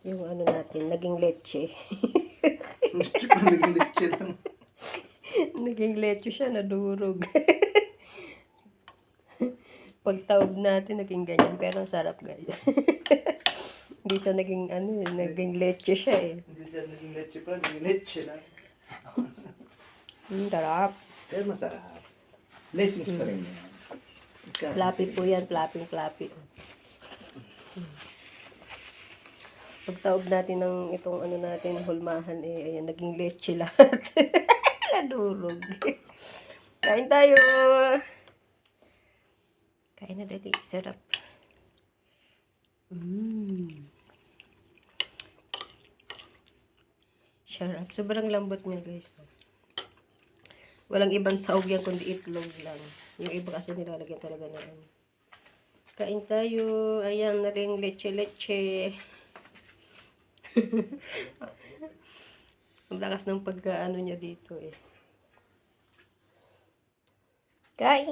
Yung ano natin, naging leche. Gusto ko naging leche lang. Naging leche siya, nadurog. Pagtaob natin, naging ganyan. Pero ang sarap, guys. Hindi siya naging, naging leche siya eh. Hindi siya naging leche pa, naging leche lang. Sarap. Pero masarap. Lessons pa rin yan. Flappy po yan, flapping. Pagtaob natin ng itong ano natin, hulmahan eh, ayan, naging leche lahat. Nadurog. Kain tayo! Kain na dali, sarap. Sarap. Sobrang lambot niya, guys. Walang ibang sahog yan, kundi itlog lang. Yung iba kasi nilalagyan talaga na ano. Kain tayo. Ayan na rin, leche-leche. Ang lakas ng pagkaano niya dito eh. Kain!